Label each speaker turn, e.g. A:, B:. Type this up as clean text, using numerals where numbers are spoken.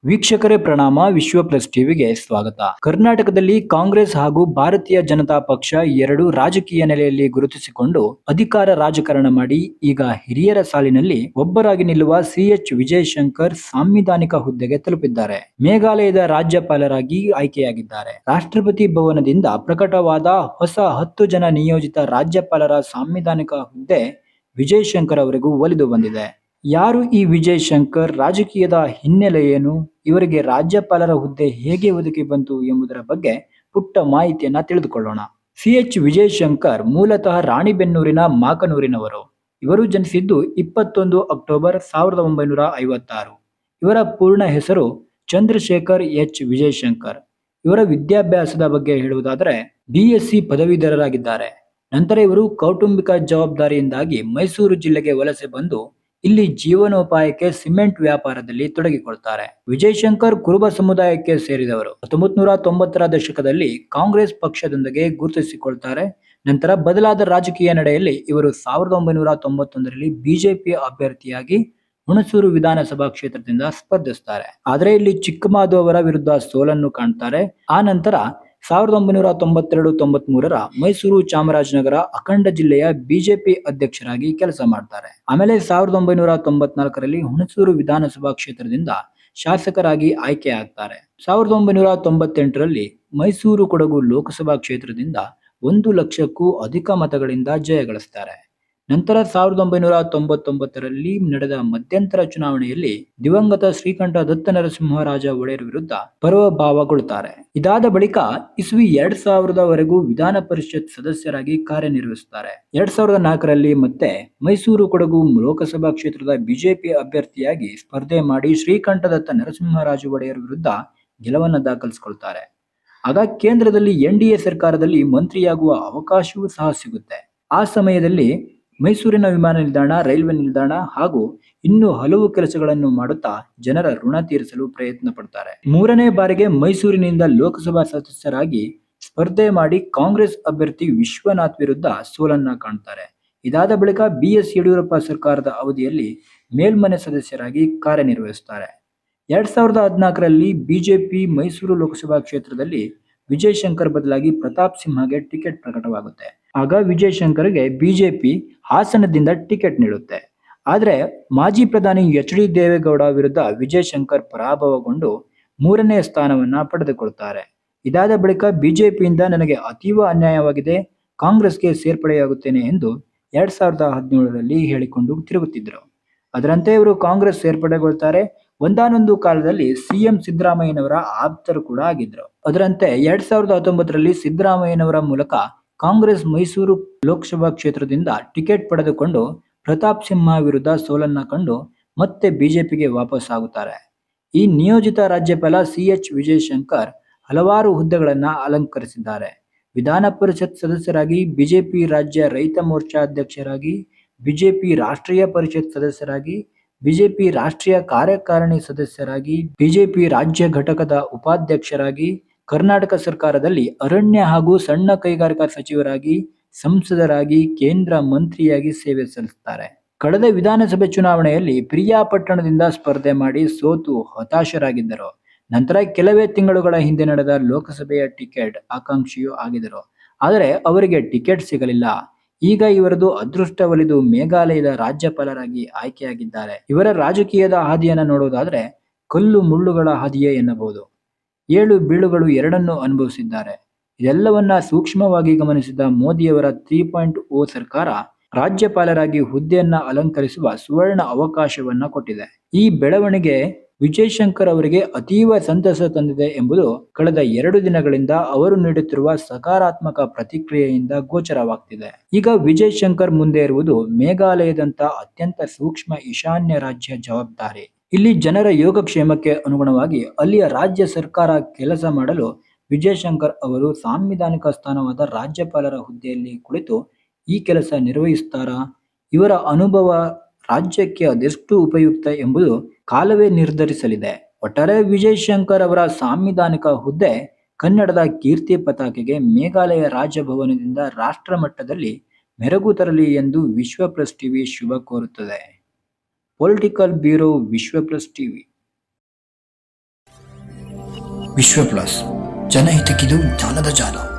A: ವೀಕ್ಷಕರೇ ಪ್ರಣಾಮ. ವಿಶ್ವ ಪ್ಲಸ್ ಟಿವಿಗೆ ಸ್ವಾಗತ. ಕರ್ನಾಟಕದಲ್ಲಿ ಕಾಂಗ್ರೆಸ್ ಹಾಗೂ ಭಾರತೀಯ ಜನತಾ ಪಕ್ಷ ಎರಡು ರಾಜಕೀಯ ನೆಲೆಯಲ್ಲಿ ಗುರುತಿಸಿಕೊಂಡು ಅಧಿಕಾರ ರಾಜಕಾರಣ ಮಾಡಿ ಈಗ ಹಿರಿಯರ ಸಾಲಿನಲ್ಲಿ ಒಬ್ಬರಾಗಿ ನಿಲ್ಲುವ ಸಿಎಚ್ ವಿಜಯಶಂಕರ್ ಸಾಂವಿಧಾನಿಕ ಹುದ್ದೆಗೆ ತಲುಪಿದ್ದಾರೆ. ಮೇಘಾಲಯದ ರಾಜ್ಯಪಾಲರಾಗಿ ಆಯ್ಕೆಯಾಗಿದ್ದಾರೆ. ರಾಷ್ಟ್ರಪತಿ ಭವನದಿಂದ ಪ್ರಕಟವಾದ ಹೊಸ 10 ಜನ ನಿಯೋಜಿತ ರಾಜ್ಯಪಾಲರ ಸಾಂವಿಧಾನಿಕ ಹುದ್ದೆ ವಿಜಯಶಂಕರ್ ಅವರಿಗೂ ಒಲಿದು ಬಂದಿದೆ. ಯಾರು ಈ ವಿಜಯಶಂಕರ್? ರಾಜಕೀಯದ ಹಿನ್ನೆಲೆ ಏನು? ಇವರಿಗೆ ರಾಜ್ಯಪಾಲರ ಹುದ್ದೆ ಹೇಗೆ ಒದಗಿ ಬಂತು ಎಂಬುದರ ಬಗ್ಗೆ ಪುಟ್ಟ ಮಾಹಿತಿಯನ್ನ ತಿಳಿದುಕೊಳ್ಳೋಣ. ಸಿಎಚ್ ವಿಜಯಶಂಕರ್ ಮೂಲತಃ ರಾಣಿಬೆನ್ನೂರಿನ ಮಾಕನೂರಿನವರು. ಇವರು ಜನಿಸಿದ್ದು 21 ಅಕ್ಟೋಬರ್ 1956. ಇವರ ಪೂರ್ಣ ಹೆಸರು ಚಂದ್ರಶೇಖರ್ ಎಚ್ ವಿಜಯಶಂಕರ್. ಇವರ ವಿದ್ಯಾಭ್ಯಾಸದ ಬಗ್ಗೆ ಹೇಳುವುದಾದರೆ BSc ಪದವೀಧರರಾಗಿದ್ದಾರೆ. ನಂತರ ಇವರು ಕೌಟುಂಬಿಕ ಜವಾಬ್ದಾರಿಯಿಂದಾಗಿ ಮೈಸೂರು ಜಿಲ್ಲೆಗೆ ವಲಸೆ ಬಂದು ಇಲ್ಲಿ ಜೀವನೋಪಾಯಕ್ಕೆ ಸಿಮೆಂಟ್ ವ್ಯಾಪಾರದಲ್ಲಿ ತೊಡಗಿಕೊಳ್ತಾರೆ. ವಿಜಯಶಂಕರ್ ಕುರುಬ ಸಮುದಾಯಕ್ಕೆ ಸೇರಿದವರು. 1990ರ ದಶಕದಲ್ಲಿ ಕಾಂಗ್ರೆಸ್ ಪಕ್ಷದೊಂದಿಗೆ ಗುರುತಿಸಿಕೊಳ್ತಾರೆ. ನಂತರ ಬದಲಾದ ರಾಜಕೀಯ ನಡೆಯಲ್ಲಿ ಇವರು 1991ರಲ್ಲಿ ಬಿಜೆಪಿ ಅಭ್ಯರ್ಥಿಯಾಗಿ ಹುಣಸೂರು ವಿಧಾನಸಭಾ ಕ್ಷೇತ್ರದಿಂದ ಸ್ಪರ್ಧಿಸುತ್ತಾರೆ. ಆದರೆ ಇಲ್ಲಿ ಚಿಕ್ಕಮಾದು ಅವರ ವಿರುದ್ಧ ಸೋಲನ್ನು ಕಾಣ್ತಾರೆ. ಆ ನಂತರ 1992-93ರ ಮೈಸೂರು ಚಾಮರಾಜನಗರ ಅಖಂಡ ಜಿಲ್ಲೆಯ ಬಿಜೆಪಿ ಅಧ್ಯಕ್ಷರಾಗಿ ಕೆಲಸ ಮಾಡ್ತಾರೆ. ಆಮೇಲೆ 1994ರಲ್ಲಿ ಹುಣಸೂರು ವಿಧಾನಸಭಾ ಕ್ಷೇತ್ರದಿಂದ ಶಾಸಕರಾಗಿ ಆಯ್ಕೆ ಆಗ್ತಾರೆ. 1998ರಲ್ಲಿ ಮೈಸೂರು ಕೊಡಗು ಲೋಕಸಭಾ ಕ್ಷೇತ್ರದಿಂದ 1 ಲಕ್ಷಕ್ಕೂ ಅಧಿಕ ಮತಗಳಿಂದ ಜಯಗಳಿಸ್ತಾರೆ. ನಂತರ 1999ರಲ್ಲಿ ನಡೆದ ಮಧ್ಯಂತರ ಚುನಾವಣೆಯಲ್ಲಿ ದಿವಂಗತ ಶ್ರೀಕಂಠ ದತ್ತ ನರಸಿಂಹರಾಜ ಒಡೆಯರ್ ವಿರುದ್ಧ ಪರಾಭವಗೊಳ್ಳುತ್ತಾರೆ. ಇದಾದ ಬಳಿಕ ಇಸ್ವಿ 2000ವರೆಗೂ ವಿಧಾನ ಪರಿಷತ್ ಸದಸ್ಯರಾಗಿ ಕಾರ್ಯನಿರ್ವಹಿಸುತ್ತಾರೆ. 2004ರಲ್ಲಿ ಮತ್ತೆ ಮೈಸೂರು ಕೊಡಗು ಲೋಕಸಭಾ ಕ್ಷೇತ್ರದ ಬಿಜೆಪಿ ಅಭ್ಯರ್ಥಿಯಾಗಿ ಸ್ಪರ್ಧೆ ಮಾಡಿ ಶ್ರೀಕಂಠ ದತ್ತ ನರಸಿಂಹರಾಜ ಒಡೆಯರ್ ವಿರುದ್ಧ ಗೆಲುವನ್ನು ದಾಖಲಿಸಿಕೊಳ್ತಾರೆ. ಆಗ ಕೇಂದ್ರದಲ್ಲಿ NDA ಸರ್ಕಾರದಲ್ಲಿ ಮಂತ್ರಿಯಾಗುವ ಅವಕಾಶವೂ ಸಹ ಸಿಗುತ್ತೆ. ಆ ಸಮಯದಲ್ಲಿ ಮೈಸೂರಿನ ವಿಮಾನ ನಿಲ್ದಾಣ, ರೈಲ್ವೆ ನಿಲ್ದಾಣ ಹಾಗೂ ಇನ್ನೂ ಹಲವು ಕೆಲಸಗಳನ್ನು ಮಾಡುತ್ತಾ ಜನರ ಋಣ ತೀರಿಸಲು ಪ್ರಯತ್ನ ಪಡ್ತಾರೆ. 3ನೇ ಬಾರಿಗೆ ಮೈಸೂರಿನಿಂದ ಲೋಕಸಭಾ ಸದಸ್ಯರಾಗಿ ಸ್ಪರ್ಧೆ ಮಾಡಿ ಕಾಂಗ್ರೆಸ್ ಅಭ್ಯರ್ಥಿ ವಿಶ್ವನಾಥ್ ವಿರುದ್ಧ ಸೋಲನ್ನ ಕಾಣ್ತಾರೆ. ಇದಾದ ಬಳಿಕ BS ಯಡಿಯೂರಪ್ಪ ಸರ್ಕಾರದ ಅವಧಿಯಲ್ಲಿ ಮೇಲ್ಮನೆ ಸದಸ್ಯರಾಗಿ ಕಾರ್ಯನಿರ್ವಹಿಸುತ್ತಾರೆ. 2014ರಲ್ಲಿ ಬಿಜೆಪಿ ಮೈಸೂರು ಲೋಕಸಭಾ ಕ್ಷೇತ್ರದಲ್ಲಿ ವಿಜಯಶಂಕರ್ ಬದಲಾಗಿ ಪ್ರತಾಪ್ ಸಿಂಹಗೆ ಟಿಕೆಟ್ ಪ್ರಕಟವಾಗುತ್ತೆ. ಆಗ ವಿಜಯಶಂಕರ್ಗೆ ಬಿಜೆಪಿ ಹಾಸನದಿಂದ ಟಿಕೆಟ್ ನೀಡುತ್ತೆ. ಆದರೆ ಮಾಜಿ ಪ್ರಧಾನಿ HD ದೇವೇಗೌಡ ವಿರುದ್ಧ ವಿಜಯಶಂಕರ್ ಪರಾಭವಗೊಂಡು 3ನೇ ಸ್ಥಾನವನ್ನ ಪಡೆದುಕೊಳ್ತಾರೆ. ಇದಾದ ಬಳಿಕ ಬಿಜೆಪಿಯಿಂದ ನನಗೆ ಅತೀವ ಅನ್ಯಾಯವಾಗಿದೆ, ಕಾಂಗ್ರೆಸ್ಗೆ ಸೇರ್ಪಡೆಯಾಗುತ್ತೇನೆ ಎಂದು 2017ರಲ್ಲಿ ಹೇಳಿಕೊಂಡು ತಿರುಗುತ್ತಿದ್ದರು. ಅದರಂತೆ ಇವರು ಕಾಂಗ್ರೆಸ್ ಸೇರ್ಪಡೆಗೊಳ್ತಾರೆ. ಒಂದಾನೊಂದು ಕಾಲದಲ್ಲಿ CM ಸಿದ್ದರಾಮಯ್ಯನವರ ಆಪ್ತರು ಕೂಡ ಆಗಿದ್ರು. ಅದರಂತೆ 2019ರಲ್ಲಿ ಸಿದ್ದರಾಮಯ್ಯನವರ ಮೂಲಕ ಕಾಂಗ್ರೆಸ್ ಮೈಸೂರು ಲೋಕಸಭಾ ಕ್ಷೇತ್ರದಿಂದ ಟಿಕೆಟ್ ಪಡೆದುಕೊಂಡು ಪ್ರತಾಪ್ ಸಿಂಹ ವಿರುದ್ಧ ಸೋಲನ್ನ ಕಂಡು ಮತ್ತೆ ಬಿಜೆಪಿಗೆ ವಾಪಸ್ ಆಗುತ್ತಾರೆ. ಈ ನಿಯೋಜಿತ ರಾಜ್ಯಪಾಲ ಸಿಎಚ್ ವಿಜಯಶಂಕರ್ ಹಲವಾರು ಹುದ್ದೆಗಳನ್ನ ಅಲಂಕರಿಸಿದ್ದಾರೆ. ವಿಧಾನ ಪರಿಷತ್ ಸದಸ್ಯರಾಗಿ, ಬಿಜೆಪಿ ರಾಜ್ಯ ರೈತ ಮೋರ್ಚಾ ಅಧ್ಯಕ್ಷರಾಗಿ, ಬಿಜೆಪಿ ರಾಷ್ಟ್ರೀಯ ಪರಿಷತ್ ಸದಸ್ಯರಾಗಿ, ಬಿಜೆಪಿ ರಾಷ್ಟ್ರೀಯ ಕಾರ್ಯಕಾರಿಣಿ ಸದಸ್ಯರಾಗಿ, ಬಿಜೆಪಿ ರಾಜ್ಯ ಘಟಕದ ಉಪಾಧ್ಯಕ್ಷರಾಗಿ, ಕರ್ನಾಟಕ ಸರ್ಕಾರದಲ್ಲಿ ಅರಣ್ಯ ಹಾಗೂ ಸಣ್ಣ ಕೈಗಾರಿಕಾ ಸಚಿವರಾಗಿ, ಸಂಸದರಾಗಿ, ಕೇಂದ್ರ ಮಂತ್ರಿಯಾಗಿ ಸೇವೆ ಸಲ್ಲಿಸುತ್ತಾರೆ. ಕಳೆದ ವಿಧಾನಸಭೆ ಚುನಾವಣೆಯಲ್ಲಿ ಪ್ರಿಯಾಪಟ್ಟಣದಿಂದ ಸ್ಪರ್ಧೆ ಮಾಡಿ ಸೋತು ಹತಾಶರಾಗಿದ್ದರು. ನಂತರ ಕೆಲವೇ ತಿಂಗಳುಗಳ ಹಿಂದೆ ನಡೆದ ಲೋಕಸಭೆಯ ಟಿಕೆಟ್ ಆಕಾಂಕ್ಷಿಯೂ ಆಗಿದ್ದರು. ಆದರೆ ಅವರಿಗೆ ಟಿಕೆಟ್ ಸಿಗಲಿಲ್ಲ. ಈಗ ಇವರದು ಅದೃಷ್ಟ ಒಲಿದು ಮೇಘಾಲಯದ ರಾಜ್ಯಪಾಲರಾಗಿ ಆಯ್ಕೆಯಾಗಿದ್ದಾರೆ. ಇವರ ರಾಜಕೀಯದ ಹಾದಿಯನ್ನು ನೋಡುವುದಾದರೆ ಕಲ್ಲು ಮುಳ್ಳುಗಳ ಹಾದಿಯೇ ಎನ್ನಬಹುದು. ಏಳು ಬೀಳುಗಳು ಎರಡನ್ನೂ ಅನುಭವಿಸಿದ್ದಾರೆ. ಇದೆಲ್ಲವನ್ನ ಸೂಕ್ಷ್ಮವಾಗಿ ಗಮನಿಸಿದ ಮೋದಿಯವರ 3.0 ಸರ್ಕಾರ ರಾಜ್ಯಪಾಲರಾಗಿ ಹುದ್ದೆಯನ್ನ ಅಲಂಕರಿಸುವ ಸುವರ್ಣ ಅವಕಾಶವನ್ನ ಕೊಟ್ಟಿದೆ. ಈ ಬೆಳವಣಿಗೆ ವಿಜಯಶಂಕರ್ ಅವರಿಗೆ ಅತೀವ ಸಂತಸ ತಂದಿದೆ ಎಂಬುದು ಕಳೆದ 2 ದಿನಗಳಿಂದ ಅವರು ನೀಡುತ್ತಿರುವ ಸಕಾರಾತ್ಮಕ ಪ್ರತಿಕ್ರಿಯೆಯಿಂದ ಗೋಚರವಾಗ್ತಿದೆ. ಈಗ ವಿಜಯಶಂಕರ್ ಮುಂದೆ ಇರುವುದು ಮೇಘಾಲಯದಂತ ಅತ್ಯಂತ ಸೂಕ್ಷ್ಮ ಈಶಾನ್ಯ ರಾಜ್ಯ ಜವಾಬ್ದಾರಿ. ಇಲ್ಲಿ ಜನರ ಯೋಗಕ್ಷೇಮಕ್ಕೆ ಅನುಗುಣವಾಗಿ ಅಲ್ಲಿಯ ರಾಜ್ಯ ಸರ್ಕಾರ ಕೆಲಸ ಮಾಡಲು ವಿಜಯಶಂಕರ್ ಅವರು ಸಾಂವಿಧಾನಿಕ ಸ್ಥಾನವಾದ ರಾಜ್ಯಪಾಲರ ಹುದ್ದೆಯಲ್ಲಿ ಕುಳಿತು ಈ ಕೆಲಸ ನಿರ್ವಹಿಸುತ್ತಾರಾ? ಇವರ ಅನುಭವ ರಾಜ್ಯಕ್ಕೆ ಅದೆಷ್ಟು ಉಪಯುಕ್ತ ಎಂಬುದು ಕಾಲವೇ ನಿರ್ಧರಿಸಲಿದೆ. ಒಟ್ಟಾರೆ ವಿಜಯಶಂಕರ್ ಅವರ ಸಾಂವಿಧಾನಿಕ ಹುದ್ದೆ ಕನ್ನಡದ ಕೀರ್ತಿ ಪತಾಕೆಗೆ ಮೇಘಾಲಯ ರಾಜಭವನದಿಂದ ರಾಷ್ಟ್ರ ಮಟ್ಟದಲ್ಲಿ ಮೆರುಗು ತರಲಿ ಎಂದು ವಿಶ್ವ ಪ್ಲಸ್ ಟಿವಿ ಶುಭ ಕೋರುತ್ತದೆ. ಪೊಲಿಟಿಕಲ್ ಬ್ಯೂರೋ, ವಿಶ್ವ ಪ್ಲಸ್ ಟಿವಿ. ವಿಶ್ವ ಪ್ಲಸ್, ಜನಹಿತಕ್ಕಿದು ಜ್ಞಾನದ ಜಾಲ.